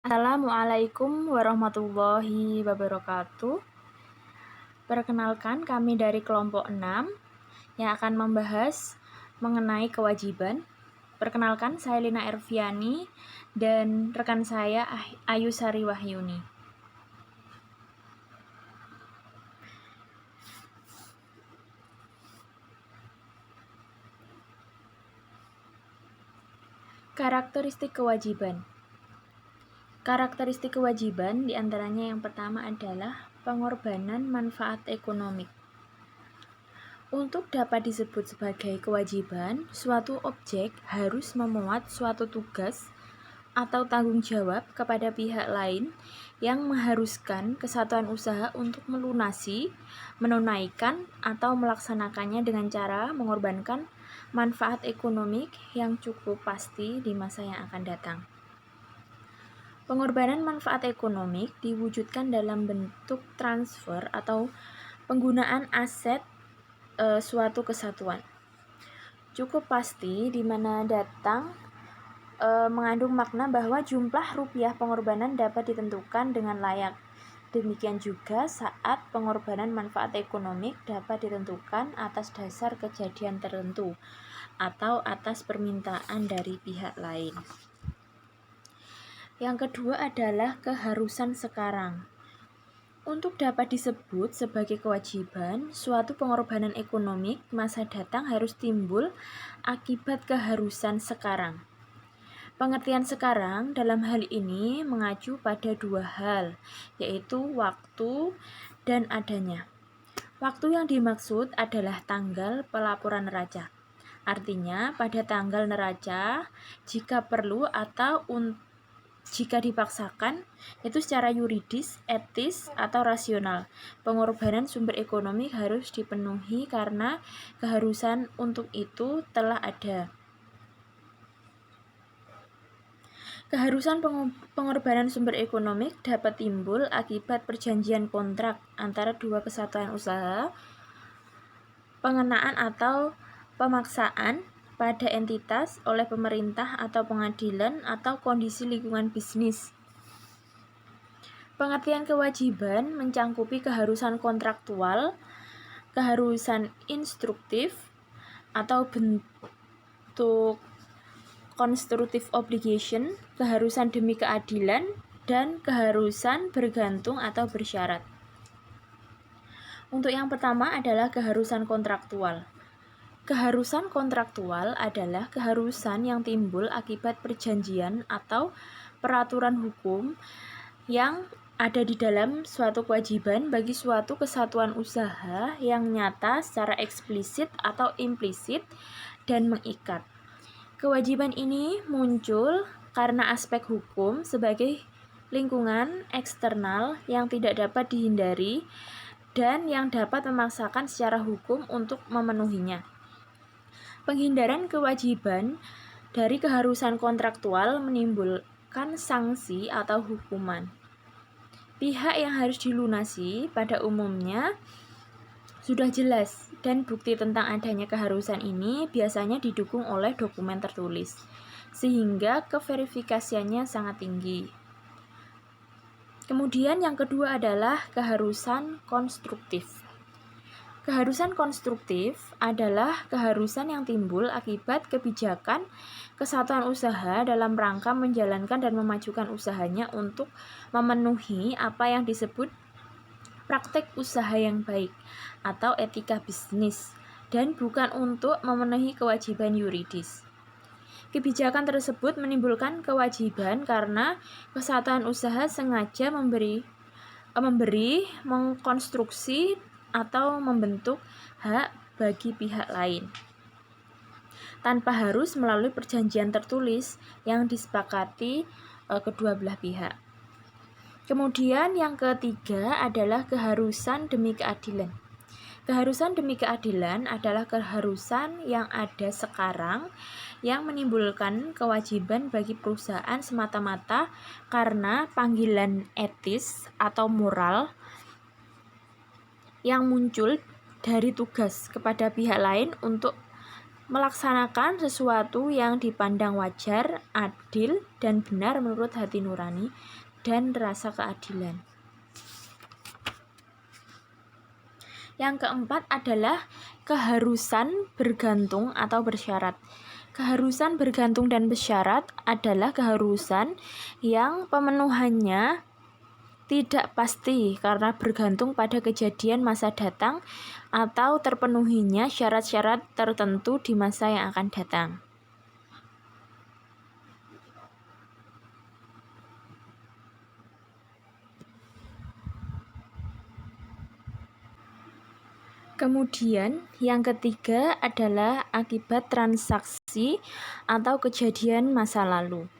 Assalamualaikum warahmatullahi wabarakatuh. Perkenalkan, kami dari kelompok 6 yang akan membahas mengenai kewajiban. Perkenalkan, saya Lina Erviani dan rekan saya Ayu Sari Wahyuni. Karakteristik kewajiban. Karakteristik kewajiban diantaranya yang pertama adalah pengorbanan manfaat ekonomi. Untuk dapat disebut sebagai kewajiban, suatu objek harus memuat suatu tugas atau tanggung jawab kepada pihak lain yang mengharuskan kesatuan usaha untuk melunasi, menunaikan, atau melaksanakannya dengan cara mengorbankan manfaat ekonomi yang cukup pasti di masa yang akan datang. Pengorbanan manfaat ekonomi diwujudkan dalam bentuk transfer atau penggunaan aset suatu kesatuan. Cukup pasti di mana datang mengandung makna bahwa jumlah rupiah pengorbanan dapat ditentukan dengan layak. Demikian juga saat pengorbanan manfaat ekonomi dapat ditentukan atas dasar kejadian tertentu atau atas permintaan dari pihak lain. Yang kedua adalah keharusan sekarang. Untuk dapat disebut sebagai kewajiban, suatu pengorbanan ekonomi masa datang harus timbul akibat keharusan sekarang. Pengertian sekarang dalam hal ini mengacu pada dua hal, yaitu waktu dan adanya. Waktu yang dimaksud adalah tanggal pelaporan neraca. Artinya, pada tanggal neraca, jika perlu atau jika dipaksakan, itu secara yuridis, etis, atau rasional, pengorbanan sumber ekonomi harus dipenuhi karena keharusan untuk itu telah ada. Keharusan pengorbanan sumber ekonomi dapat timbul akibat perjanjian kontrak antara dua kesatuan usaha, pengenaan atau pemaksaan pada entitas oleh pemerintah atau pengadilan atau kondisi lingkungan bisnis. Pengertian kewajiban mencangkupi keharusan kontraktual, keharusan instruktif atau bentuk constructive obligation, keharusan demi keadilan, dan keharusan bergantung atau bersyarat. Untuk yang pertama adalah keharusan kontraktual. Keharusan kontraktual adalah keharusan yang timbul akibat perjanjian atau peraturan hukum yang ada di dalam suatu kewajiban bagi suatu kesatuan usaha yang nyata secara eksplisit atau implisit dan mengikat. Kewajiban ini muncul karena aspek hukum sebagai lingkungan eksternal yang tidak dapat dihindari dan yang dapat memaksakan secara hukum untuk memenuhinya. Penghindaran kewajiban dari keharusan kontraktual menimbulkan sanksi atau hukuman. Pihak yang harus dilunasi pada umumnya sudah jelas dan bukti tentang adanya keharusan ini biasanya didukung oleh dokumen tertulis, sehingga keverifikasiannya sangat tinggi. Kemudian yang kedua adalah keharusan konstruktif. Keharusan konstruktif adalah keharusan yang timbul akibat kebijakan kesatuan usaha dalam rangka menjalankan dan memajukan usahanya untuk memenuhi apa yang disebut praktek usaha yang baik atau etika bisnis dan bukan untuk memenuhi kewajiban yuridis. Kebijakan tersebut menimbulkan kewajiban karena kesatuan usaha sengaja memberi, mengkonstruksi atau membentuk hak bagi pihak lain tanpa harus melalui perjanjian tertulis yang disepakati kedua belah pihak. Kemudian yang ketiga adalah keharusan demi keadilan. Keharusan demi keadilan adalah keharusan yang ada sekarang yang menimbulkan kewajiban bagi perusahaan semata-mata karena panggilan etis atau moral yang muncul dari tugas kepada pihak lain untuk melaksanakan sesuatu yang dipandang wajar, adil, dan benar menurut hati nurani dan rasa keadilan. Yang keempat adalah keharusan bergantung atau bersyarat. Keharusan bergantung dan bersyarat adalah keharusan yang pemenuhannya tidak pasti karena bergantung pada kejadian masa datang atau terpenuhinya syarat-syarat tertentu di masa yang akan datang. Kemudian yang ketiga adalah akibat transaksi atau kejadian masa lalu.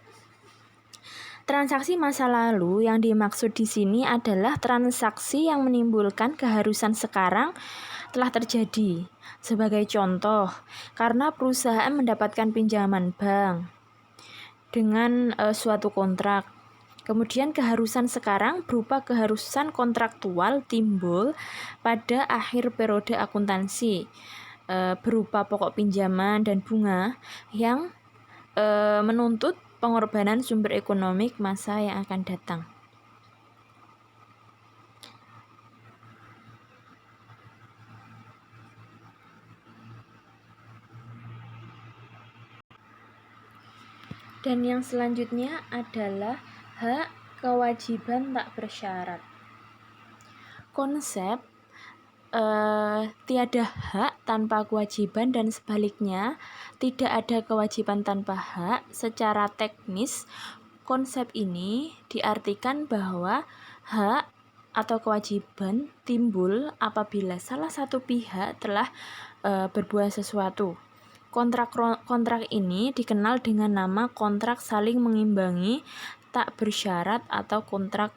Transaksi masa lalu yang dimaksud di sini adalah transaksi yang menimbulkan keharusan sekarang telah terjadi. Sebagai contoh, karena perusahaan mendapatkan pinjaman bank dengan suatu kontrak. Kemudian keharusan sekarang berupa keharusan kontraktual timbul pada akhir periode akuntansi berupa pokok pinjaman dan bunga yang menuntut pengorbanan sumber ekonomik masa yang akan datang. Dan yang selanjutnya adalah hak kewajiban tak bersyarat. Konsep tiada hak tanpa kewajiban dan sebaliknya tidak ada kewajiban tanpa hak. Secara teknis, konsep ini diartikan bahwa hak atau kewajiban timbul apabila salah satu pihak telah berbuat sesuatu. Kontrak ini dikenal dengan nama kontrak saling mengimbangi tak bersyarat atau kontrak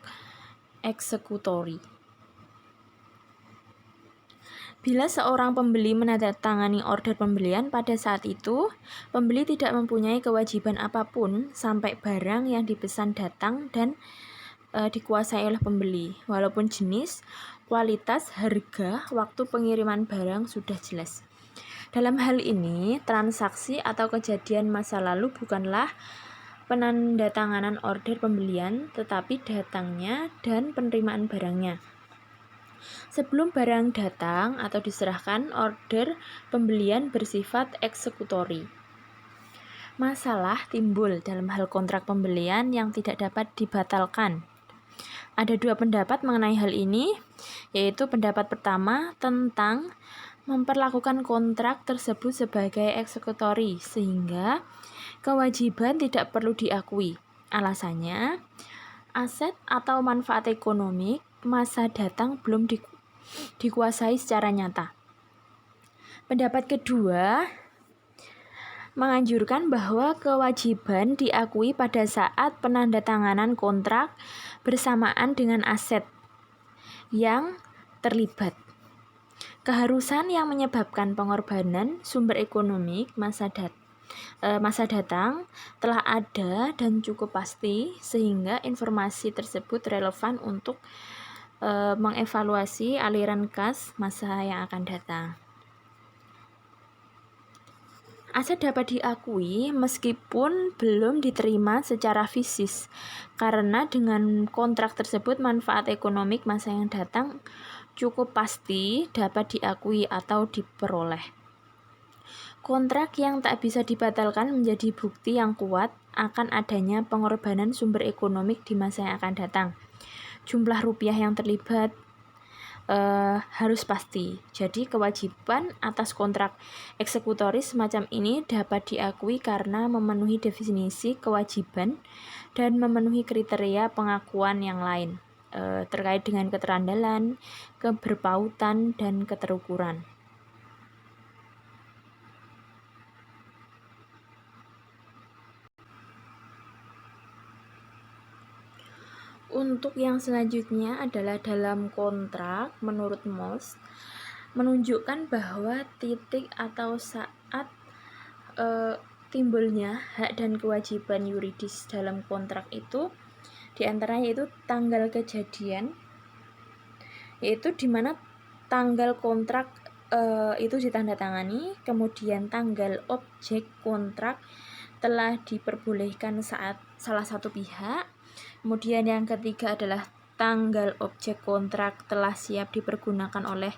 eksekutori. Bila seorang pembeli menandatangani order pembelian, pada saat itu pembeli tidak mempunyai kewajiban apapun sampai barang yang dipesan datang dan dikuasai oleh pembeli, walaupun jenis, kualitas, harga, waktu pengiriman barang sudah jelas. Dalam hal ini, transaksi atau kejadian masa lalu bukanlah penandatanganan order pembelian, tetapi datangnya dan penerimaan barangnya. Sebelum barang datang atau diserahkan, order pembelian bersifat eksekutori. Masalah timbul dalam hal kontrak pembelian yang tidak dapat dibatalkan. Ada dua pendapat mengenai hal ini, yaitu pendapat pertama tentang memperlakukan kontrak tersebut sebagai eksekutori sehingga kewajiban tidak perlu diakui. Alasannya, aset atau manfaat ekonomi masa datang belum dikuasai secara nyata. Pendapat kedua menganjurkan bahwa kewajiban diakui pada saat penandatanganan kontrak bersamaan dengan aset yang terlibat. Keharusan yang menyebabkan pengorbanan sumber ekonomi masa datang telah ada dan cukup pasti sehingga informasi tersebut relevan untuk mengevaluasi aliran kas masa yang akan datang. Aset dapat diakui meskipun belum diterima secara fisik, karena dengan kontrak tersebut manfaat ekonomi masa yang datang cukup pasti dapat diakui atau diperoleh. Kontrak yang tak bisa dibatalkan menjadi bukti yang kuat akan adanya pengorbanan sumber ekonomi di masa yang akan datang. Jumlah rupiah yang terlibat harus pasti. Jadi kewajiban atas kontrak eksekutori semacam ini dapat diakui karena memenuhi definisi kewajiban dan memenuhi kriteria pengakuan yang lain terkait dengan keterandalan, keberpautan, dan keterukuran. Untuk yang selanjutnya adalah dalam kontrak, menurut Moss, menunjukkan bahwa titik atau saat timbulnya hak dan kewajiban yuridis dalam kontrak itu diantaranya yaitu tanggal kejadian, yaitu di mana tanggal kontrak itu ditandatangani, kemudian tanggal objek kontrak telah diperbolehkan saat salah satu pihak. Kemudian yang ketiga adalah tanggal objek kontrak telah siap dipergunakan oleh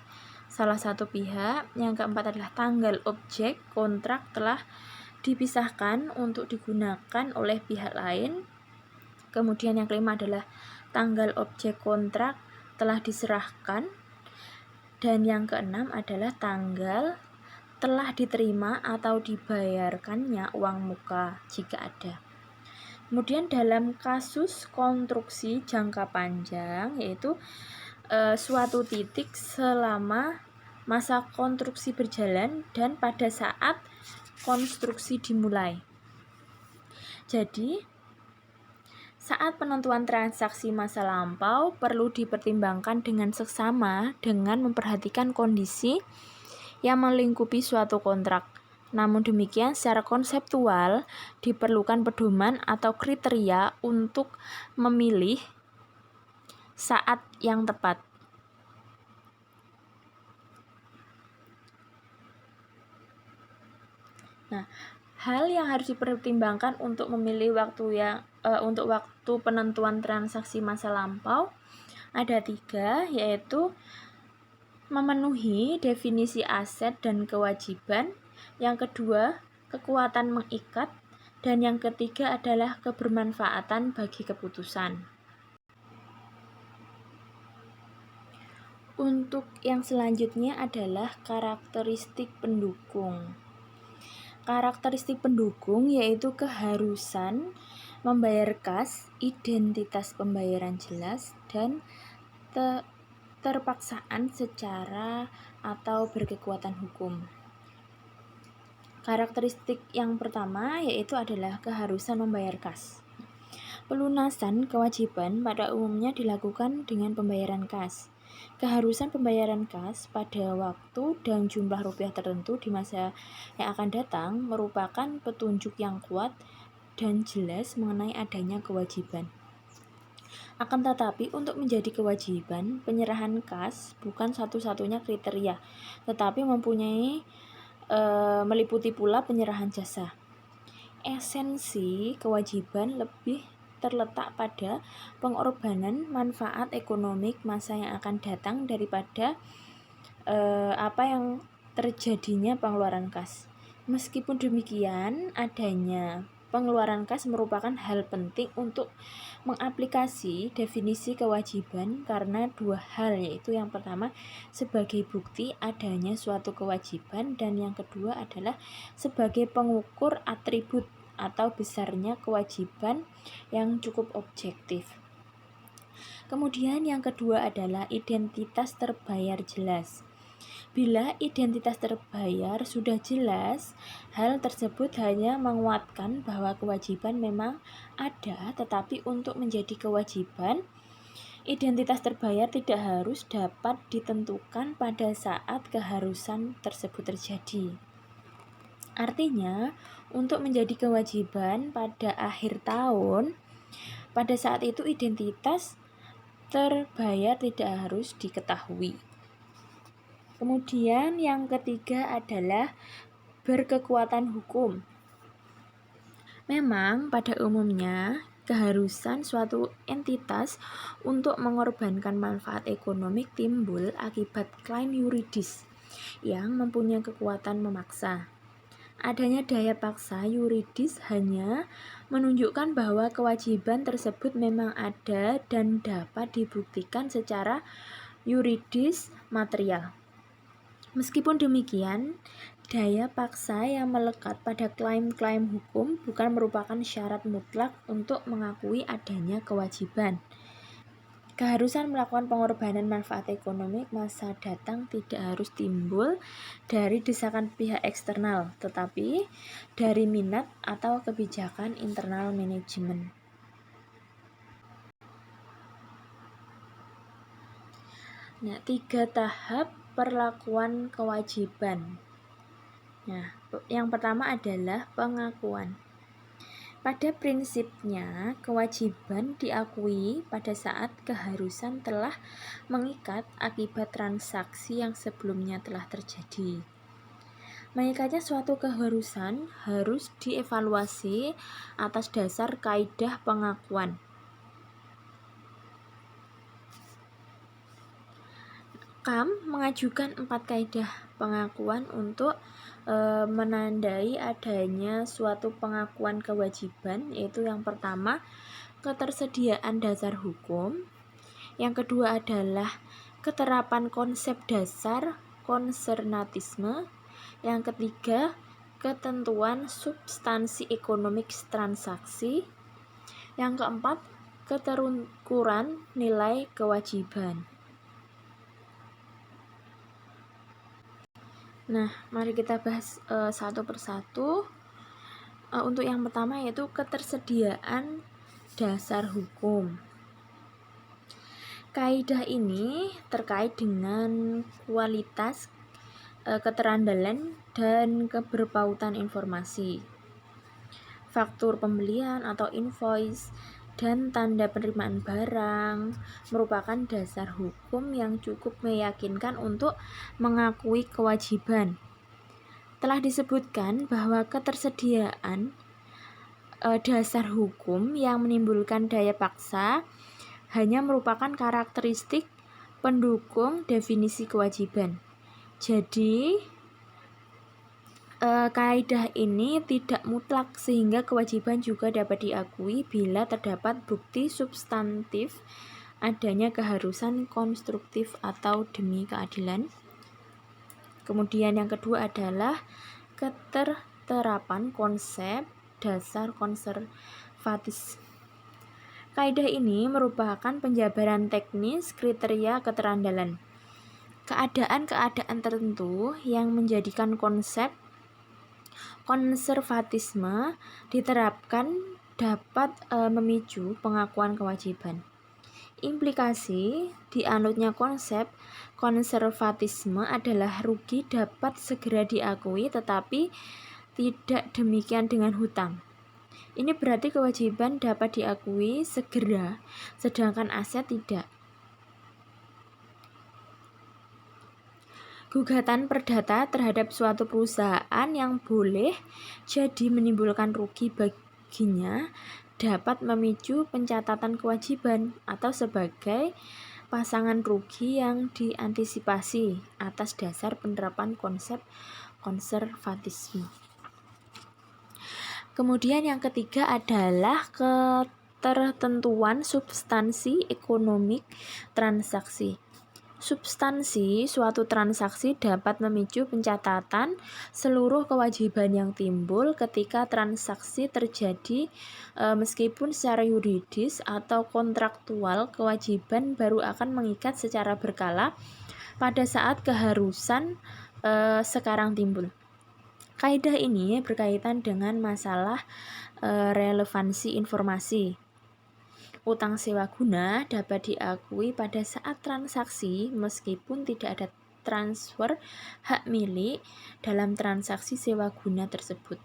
salah satu pihak. Yang keempat adalah tanggal objek kontrak telah dipisahkan untuk digunakan oleh pihak lain. Kemudian yang kelima adalah tanggal objek kontrak telah diserahkan. Dan yang keenam adalah tanggal telah diterima atau dibayarkannya uang muka jika ada. Kemudian dalam kasus konstruksi jangka panjang, yaitu suatu titik selama masa konstruksi berjalan dan pada saat konstruksi dimulai. Jadi saat penentuan transaksi masa lampau perlu dipertimbangkan dengan seksama dengan memperhatikan kondisi yang melingkupi suatu kontrak. Namun demikian, secara konseptual diperlukan pedoman atau kriteria untuk memilih saat yang tepat. Nah, hal yang harus dipertimbangkan untuk memilih untuk waktu penentuan transaksi masa lampau ada 3, yaitu memenuhi definisi aset dan kewajiban, yang kedua kekuatan mengikat, dan yang ketiga adalah kebermanfaatan bagi keputusan. Untuk yang selanjutnya adalah karakteristik pendukung. Karakteristik pendukung yaitu keharusan membayar kas, identitas pembayaran jelas, dan terpaksaan secara atau berkekuatan hukum. Karakteristik yang pertama yaitu adalah keharusan membayar kas. Pelunasan kewajiban pada umumnya dilakukan dengan pembayaran kas. Keharusan pembayaran kas pada waktu dan jumlah rupiah tertentu di masa yang akan datang merupakan petunjuk yang kuat dan jelas mengenai adanya kewajiban. Akan tetapi untuk menjadi kewajiban, penyerahan kas bukan satu-satunya kriteria, tetapi meliputi pula penyerahan jasa. Esensi kewajiban lebih terletak pada pengorbanan manfaat ekonomik masa yang akan datang daripada apa yang terjadinya pengeluaran kas. Meskipun demikian, adanya pengeluaran kas merupakan hal penting untuk mengaplikasi definisi kewajiban karena 2 hal, yaitu yang pertama sebagai bukti adanya suatu kewajiban, dan yang kedua adalah sebagai pengukur atribut atau besarnya kewajiban yang cukup objektif. Kemudian yang kedua adalah identitas terbayar jelas. Bila identitas terbayar sudah jelas, hal tersebut hanya menguatkan bahwa kewajiban memang ada, tetapi untuk menjadi kewajiban, identitas terbayar tidak harus dapat ditentukan pada saat keharusan tersebut terjadi. Artinya, untuk menjadi kewajiban pada akhir tahun, pada saat itu identitas terbayar tidak harus diketahui. Kemudian yang ketiga adalah berkekuatan hukum. Memang pada umumnya keharusan suatu entitas untuk mengorbankan manfaat ekonomi timbul akibat klaim yuridis yang mempunyai kekuatan memaksa. Adanya daya paksa yuridis hanya menunjukkan bahwa kewajiban tersebut memang ada dan dapat dibuktikan secara yuridis material. Meskipun demikian, daya paksa yang melekat pada klaim-klaim hukum bukan merupakan syarat mutlak untuk mengakui adanya kewajiban. Keharusan melakukan pengorbanan manfaat ekonomi masa datang tidak harus timbul dari desakan pihak eksternal, tetapi dari minat atau kebijakan internal manajemen. Nah, 3 tahap perlakuan kewajiban. Nah, yang pertama adalah pengakuan. Pada prinsipnya, kewajiban diakui pada saat keharusan telah mengikat akibat transaksi yang sebelumnya telah terjadi. Mengikatnya suatu keharusan harus dievaluasi atas dasar kaidah pengakuan. KAM mengajukan 4 kaidah pengakuan untuk menandai adanya suatu pengakuan kewajiban, yaitu yang pertama, ketersediaan dasar hukum. Yang kedua adalah keterapan konsep dasar konsernatisme. Yang ketiga, ketentuan substansi ekonomik transaksi. Yang keempat, keterukuran nilai kewajiban. Nah, mari kita bahas satu persatu. Untuk yang pertama yaitu ketersediaan dasar hukum. Kaidah ini terkait dengan kualitas, keterandalan, dan keberpautan informasi. Faktur pembelian atau invoice dan tanda penerimaan barang merupakan dasar hukum yang cukup meyakinkan untuk mengakui kewajiban. Telah disebutkan bahwa ketersediaan dasar hukum yang menimbulkan daya paksa hanya merupakan karakteristik pendukung definisi kewajiban. Jadi, kaidah ini tidak mutlak sehingga kewajiban juga dapat diakui bila terdapat bukti substantif adanya keharusan konstruktif atau demi keadilan. Kemudian yang kedua adalah keterterapan konsep dasar konservatis. Kaidah ini merupakan penjabaran teknis kriteria keterandalan. Keadaan-keadaan tertentu yang menjadikan konsep konservatisme diterapkan dapat memicu pengakuan kewajiban. Implikasi dianutnya konsep konservatisme adalah rugi dapat segera diakui, tetapi tidak demikian dengan hutang. Ini berarti kewajiban dapat diakui segera, sedangkan aset tidak. Gugatan perdata terhadap suatu perusahaan yang boleh jadi menimbulkan rugi baginya dapat memicu pencatatan kewajiban atau sebagai pasangan rugi yang diantisipasi atas dasar penerapan konsep konservatisme. Kemudian yang ketiga adalah ketertentuan substansi ekonomik transaksi. Substansi suatu transaksi dapat memicu pencatatan seluruh kewajiban yang timbul ketika transaksi terjadi, meskipun secara yuridis atau kontraktual kewajiban baru akan mengikat secara berkala pada saat keharusan sekarang timbul. Kaidah ini berkaitan dengan masalah relevansi informasi. Utang sewa guna dapat diakui pada saat transaksi meskipun tidak ada transfer hak milik dalam transaksi sewa guna tersebut.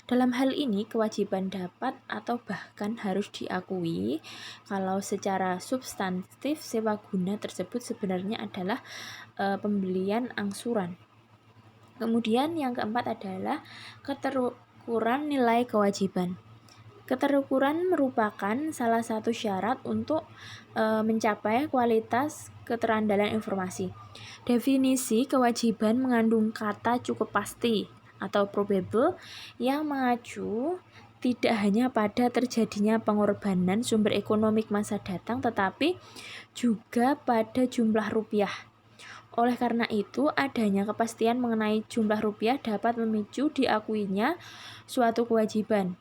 Dalam hal ini kewajiban dapat atau bahkan harus diakui kalau secara substantif sewa guna tersebut sebenarnya adalah pembelian angsuran. Kemudian yang keempat adalah keterukuran nilai kewajiban. Keterukuran merupakan salah satu syarat untuk mencapai kualitas keterandalan informasi. Definisi kewajiban mengandung kata cukup pasti atau probable yang mengacu tidak hanya pada terjadinya pengorbanan sumber ekonomik masa datang, tetapi juga pada jumlah rupiah. Oleh karena itu, adanya kepastian mengenai jumlah rupiah dapat memicu diakuinya suatu kewajiban.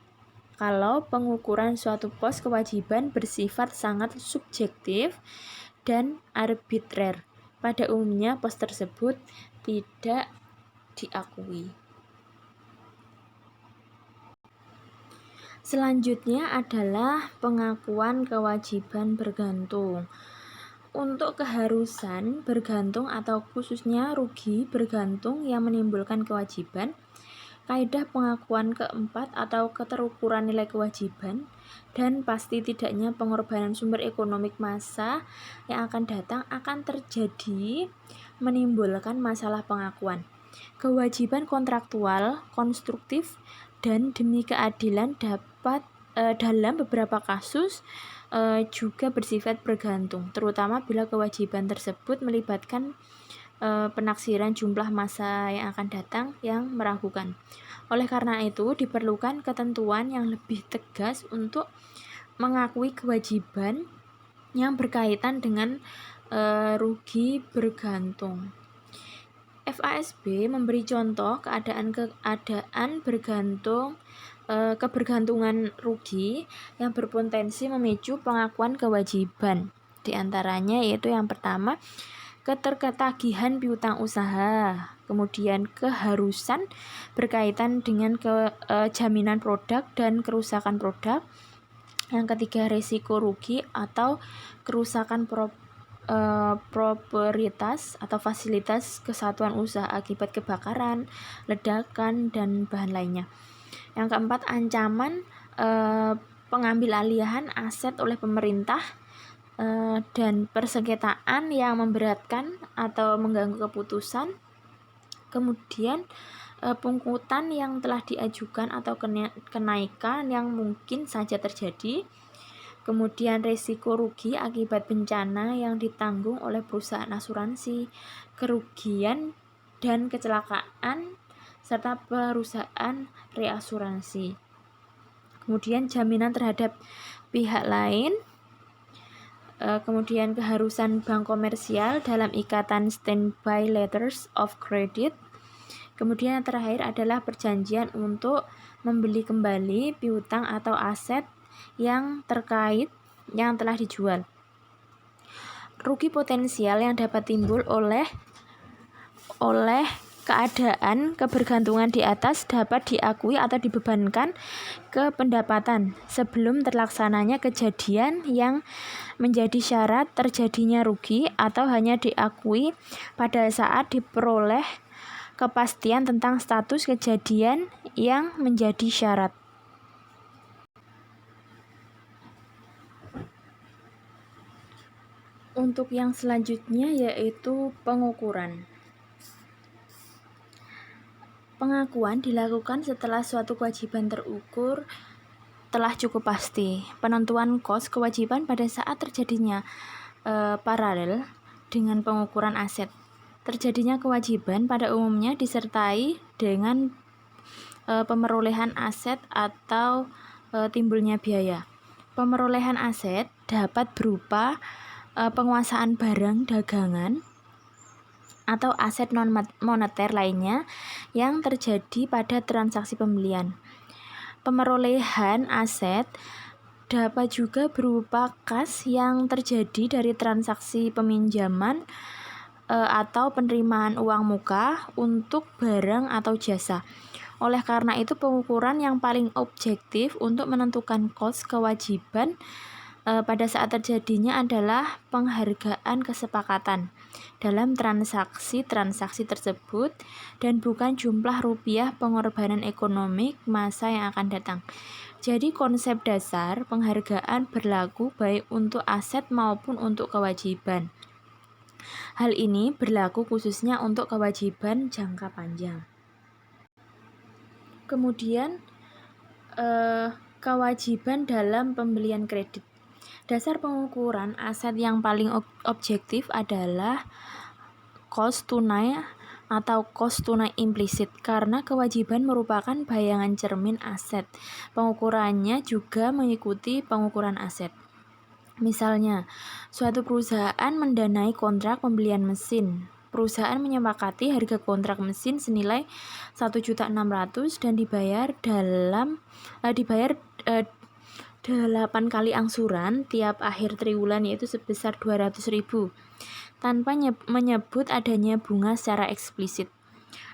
Kalau pengukuran suatu pos kewajiban bersifat sangat subjektif dan arbitrer, pada umumnya pos tersebut tidak diakui. Selanjutnya adalah pengakuan kewajiban bergantung. Untuk keharusan bergantung atau khususnya rugi bergantung yang menimbulkan kewajiban, Kaidah pengakuan keempat atau keterukuran nilai kewajiban dan pasti tidaknya pengorbanan sumber ekonomi masa yang akan datang akan terjadi menimbulkan masalah pengakuan. Kewajiban kontraktual, konstruktif, dan demi keadilan dapat dalam beberapa kasus juga bersifat bergantung, terutama bila kewajiban tersebut melibatkan penaksiran jumlah masa yang akan datang yang meragukan. Oleh karena itu, diperlukan ketentuan yang lebih tegas untuk mengakui kewajiban yang berkaitan dengan rugi bergantung. FASB memberi contoh keadaan kebergantungan rugi yang berpotensi memicu pengakuan kewajiban. Di antaranya yaitu yang pertama, keterketagihan piutang usaha, kemudian keharusan berkaitan dengan jaminan produk dan kerusakan produk. Yang ketiga, risiko rugi atau kerusakan proprietas atau fasilitas kesatuan usaha akibat kebakaran, ledakan, dan bahan lainnya. Yang keempat, ancaman pengambil-alihan aset oleh pemerintah dan persengketaan yang memberatkan atau mengganggu keputusan. Kemudian pungkutan yang telah diajukan atau kenaikan yang mungkin saja terjadi. Kemudian risiko rugi akibat bencana yang ditanggung oleh perusahaan asuransi, kerugian dan kecelakaan, serta perusahaan reasuransi. Kemudian jaminan terhadap pihak lain, kemudian keharusan bank komersial dalam ikatan standby letters of credit. Kemudian yang terakhir adalah perjanjian untuk membeli kembali piutang atau aset yang terkait yang telah dijual. Rugi potensial yang dapat timbul oleh keadaan kebergantungan di atas dapat diakui atau dibebankan ke pendapatan sebelum terlaksananya kejadian yang menjadi syarat terjadinya rugi, atau hanya diakui pada saat diperoleh kepastian tentang status kejadian yang menjadi syarat. Untuk yang selanjutnya yaitu pengukuran. Pengakuan dilakukan setelah suatu kewajiban terukur telah cukup pasti. Penentuan kos kewajiban pada saat terjadinya paralel dengan pengukuran aset. Terjadinya kewajiban pada umumnya disertai dengan pemerolehan aset atau timbulnya biaya. Pemerolehan aset dapat berupa penguasaan barang dagangan atau aset non-moneter lainnya yang terjadi pada transaksi pembelian. Pemerolehan aset dapat juga berupa kas yang terjadi dari transaksi peminjaman atau penerimaan uang muka untuk barang atau jasa. Oleh karena itu, pengukuran yang paling objektif untuk menentukan kos kewajiban pada saat terjadinya adalah penghargaan kesepakatan dalam transaksi tersebut dan bukan jumlah rupiah pengorbanan ekonomi masa yang akan datang. Jadi konsep dasar penghargaan berlaku baik untuk aset maupun untuk kewajiban. Hal ini berlaku khususnya untuk kewajiban jangka panjang. Kemudian kewajiban dalam pembelian kredit. Dasar pengukuran aset yang paling objektif adalah cost tunai atau cost tunai implisit, karena kewajiban merupakan bayangan cermin aset. Pengukurannya juga mengikuti pengukuran aset. Misalnya, suatu perusahaan mendanai kontrak pembelian mesin. Perusahaan menyepakati harga kontrak mesin senilai 1.600.000 dan dibayar 8 kali angsuran tiap akhir triwulan, yaitu sebesar 200.000 tanpa menyebut adanya bunga secara eksplisit.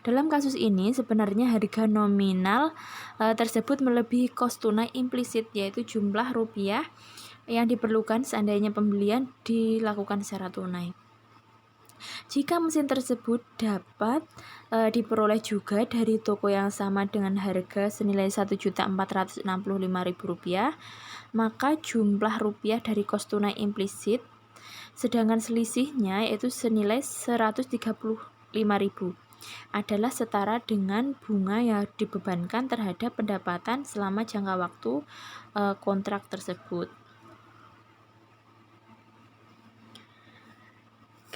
Dalam kasus ini sebenarnya harga nominal tersebut melebihi kos tunai implisit, yaitu jumlah rupiah yang diperlukan seandainya pembelian dilakukan secara tunai. Jika mesin tersebut dapat diperoleh juga dari toko yang sama dengan harga senilai Rp1.465.000, maka jumlah rupiah dari kos tunai implisit, sedangkan selisihnya yaitu senilai Rp135.000, adalah setara dengan bunga yang dibebankan terhadap pendapatan selama jangka waktu kontrak tersebut.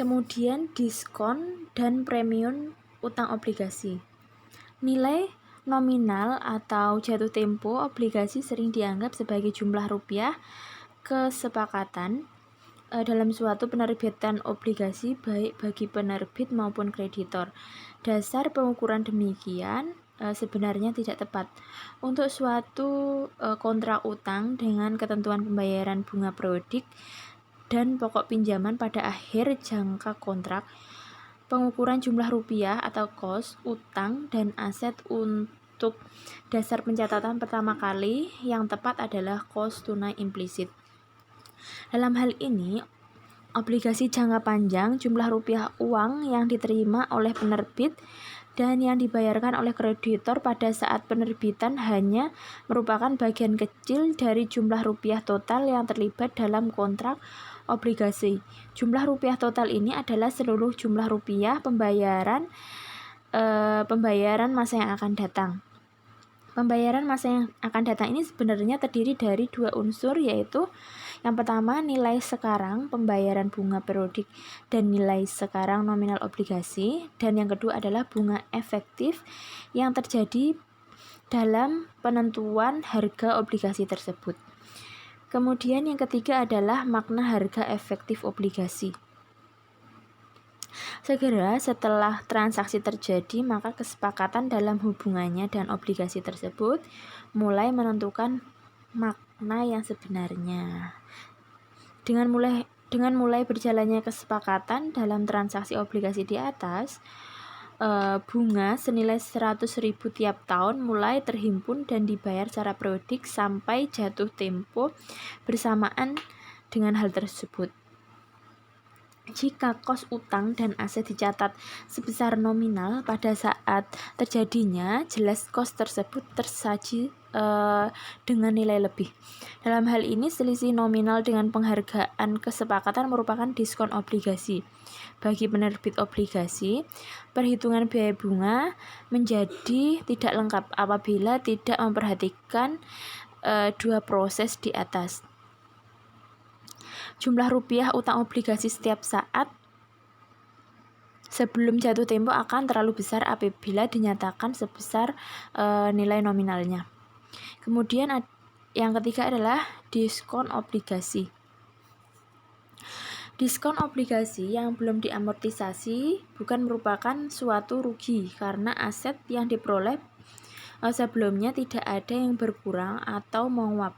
Kemudian diskon dan premium utang obligasi. Nilai nominal atau jatuh tempo obligasi sering dianggap sebagai jumlah rupiah kesepakatan dalam suatu penerbitan obligasi baik bagi penerbit maupun kreditor. Dasar pengukuran demikian sebenarnya tidak tepat. Untuk suatu kontrak utang dengan ketentuan pembayaran bunga periodik dan pokok pinjaman pada akhir jangka kontrak, pengukuran jumlah rupiah atau kos utang dan aset untuk dasar pencatatan pertama kali yang tepat adalah kos tunai implisit. Dalam hal ini, obligasi jangka panjang jumlah rupiah uang yang diterima oleh penerbit dan yang dibayarkan oleh kreditor pada saat penerbitan hanya merupakan bagian kecil dari jumlah rupiah total yang terlibat dalam kontrak obligasi. Jumlah rupiah total ini adalah seluruh jumlah rupiah pembayaran masa yang akan datang. Pembayaran masa yang akan datang ini sebenarnya terdiri dari dua unsur, yaitu yang pertama nilai sekarang pembayaran bunga periodik dan nilai sekarang nominal obligasi, dan yang kedua adalah bunga efektif yang terjadi dalam penentuan harga obligasi tersebut. Kemudian yang ketiga adalah makna harga efektif obligasi. Segera setelah transaksi terjadi, maka kesepakatan dalam hubungannya dan obligasi tersebut mulai menentukan makna yang sebenarnya. Dengan mulai berjalannya kesepakatan dalam transaksi obligasi di atas, bunga senilai 100.000 tiap tahun mulai terhimpun dan dibayar secara periodik sampai jatuh tempo bersamaan dengan hal tersebut. Jika kos utang dan aset dicatat sebesar nominal pada saat terjadinya, jelas kos tersebut tersaji dengan nilai lebih. Dalam hal ini, selisih nominal dengan penghargaan kesepakatan merupakan diskon obligasi. Bagi penerbit obligasi, perhitungan biaya bunga menjadi tidak lengkap apabila tidak memperhatikan dua proses di atas. Jumlah rupiah utang obligasi setiap saat sebelum jatuh tempo akan terlalu besar apabila dinyatakan sebesar nilai nominalnya. Kemudian yang ketiga adalah diskon obligasi. Diskon obligasi yang belum diamortisasi bukan merupakan suatu rugi karena aset yang diperoleh sebelumnya tidak ada yang berkurang atau menguap.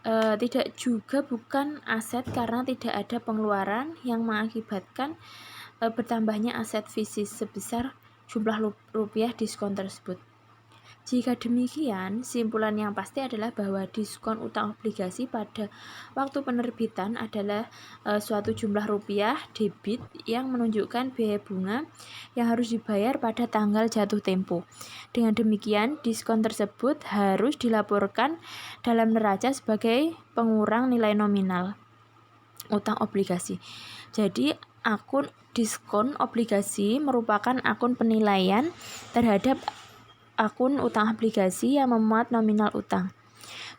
Tidak juga bukan aset karena tidak ada pengeluaran yang mengakibatkan bertambahnya aset fisik sebesar jumlah rupiah diskon tersebut. Jika demikian, simpulan yang pasti adalah bahwa diskon utang obligasi pada waktu penerbitan adalah suatu jumlah rupiah debit yang menunjukkan biaya bunga yang harus dibayar pada tanggal jatuh tempo. Dengan demikian, diskon tersebut harus dilaporkan dalam neraca sebagai pengurang nilai nominal utang obligasi. Jadi, akun diskon obligasi merupakan akun penilaian terhadap akun utang obligasi yang memuat nominal utang.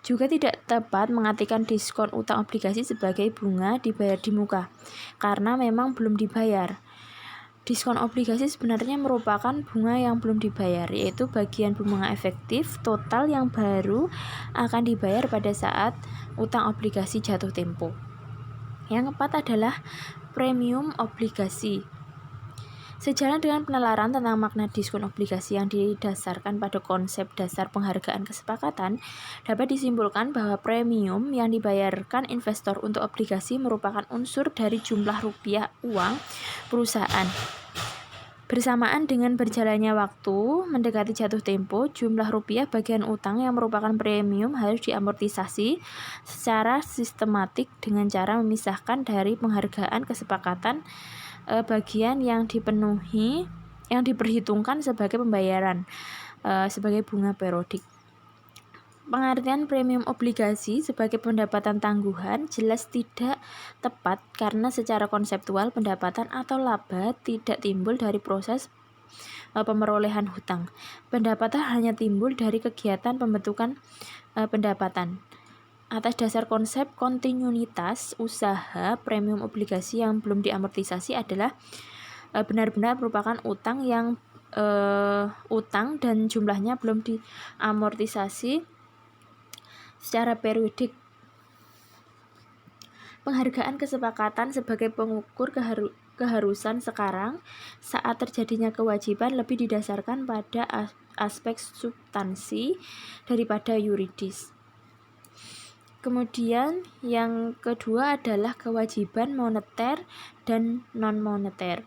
Juga tidak tepat mengartikan diskon utang obligasi sebagai bunga dibayar di muka, karena memang belum dibayar. Diskon obligasi sebenarnya merupakan bunga yang belum dibayar, yaitu bagian bunga efektif total yang baru akan dibayar pada saat utang obligasi jatuh tempo. Yang keempat adalah premium obligasi. Sejalan dengan penalaran tentang makna diskon obligasi yang didasarkan pada konsep dasar penghargaan kesepakatan, dapat disimpulkan bahwa premium yang dibayarkan investor untuk obligasi merupakan unsur dari jumlah rupiah uang perusahaan. Bersamaan dengan berjalannya waktu mendekati jatuh tempo, jumlah rupiah bagian utang yang merupakan premium harus diamortisasi secara sistematik dengan cara memisahkan dari penghargaan kesepakatan bagian yang diperhitungkan sebagai pembayaran sebagai bunga periodik. Pengertian premium obligasi sebagai pendapatan tangguhan jelas tidak tepat karena secara konseptual pendapatan atau laba tidak timbul dari proses pemerolehan hutang. Pendapatan hanya timbul dari kegiatan pembentukan pendapatan. Atas dasar konsep kontinuitas usaha, premium obligasi yang belum diamortisasi adalah benar-benar merupakan utang dan jumlahnya belum diamortisasi secara periodik. Penghargaan kesepakatan sebagai pengukur keharusan sekarang saat terjadinya kewajiban lebih didasarkan pada aspek substansi daripada yuridis. Kemudian yang kedua adalah kewajiban moneter dan non-moneter.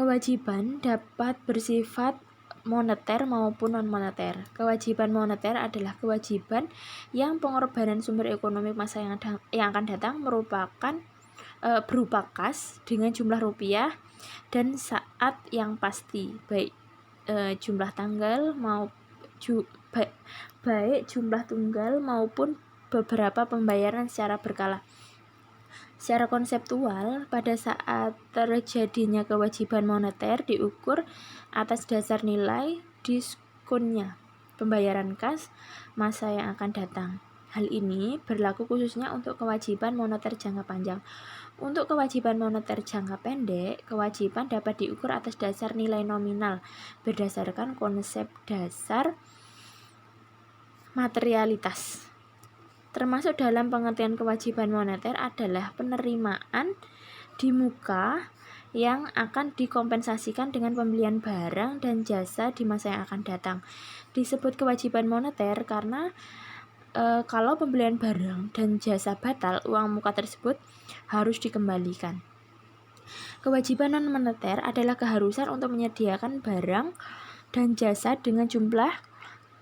Kewajiban dapat bersifat moneter maupun non-moneter. Kewajiban moneter adalah kewajiban yang pengorbanan sumber ekonomi masa yang akan datang merupakan berupa kas dengan jumlah rupiah dan saat yang pasti, baik jumlah tanggal baik jumlah tunggal maupun beberapa pembayaran secara berkala. Secara konseptual, pada saat terjadinya kewajiban moneter diukur atas dasar nilai diskonnya pembayaran kas masa yang akan datang. Hal ini berlaku khususnya untuk kewajiban moneter jangka panjang. Untuk kewajiban moneter jangka pendek, kewajiban dapat diukur atas dasar nilai nominal berdasarkan konsep dasar materialitas. Termasuk dalam pengertian kewajiban moneter adalah penerimaan di muka yang akan dikompensasikan dengan pembelian barang dan jasa di masa yang akan datang. Disebut kewajiban moneter karena kalau pembelian barang dan jasa batal, uang muka tersebut harus dikembalikan. Kewajiban non-moneter adalah keharusan untuk menyediakan barang dan jasa dengan jumlah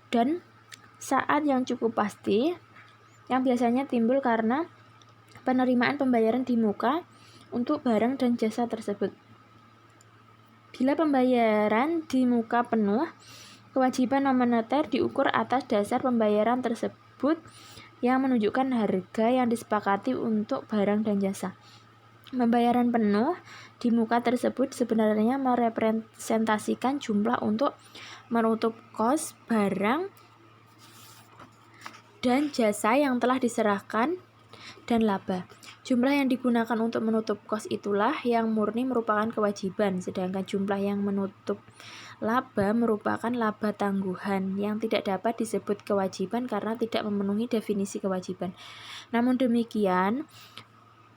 dan saat yang cukup pasti, yang biasanya timbul karena penerimaan pembayaran di muka untuk barang dan jasa tersebut. Bila pembayaran di muka penuh, kewajiban non-moneter diukur atas dasar pembayaran tersebut yang menunjukkan harga yang disepakati untuk barang dan jasa. Pembayaran penuh di muka tersebut sebenarnya merepresentasikan jumlah untuk menutup kos barang dan jasa yang telah diserahkan dan laba. Jumlah yang digunakan untuk menutup kos itulah yang murni merupakan kewajiban, sedangkan jumlah yang menutup laba merupakan laba tangguhan yang tidak dapat disebut kewajiban karena tidak memenuhi definisi kewajiban. Namun demikian,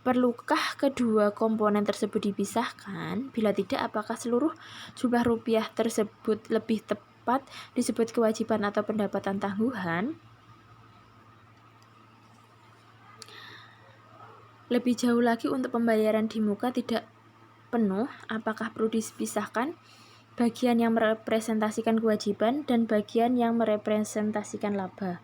perlukah kedua komponen tersebut dipisahkan? Bila tidak, apakah seluruh jumlah rupiah tersebut lebih tepat disebut kewajiban atau pendapatan tangguhan? Lebih jauh lagi, untuk pembayaran di muka tidak penuh, apakah perlu dipisahkan bagian yang merepresentasikan kewajiban dan bagian yang merepresentasikan laba?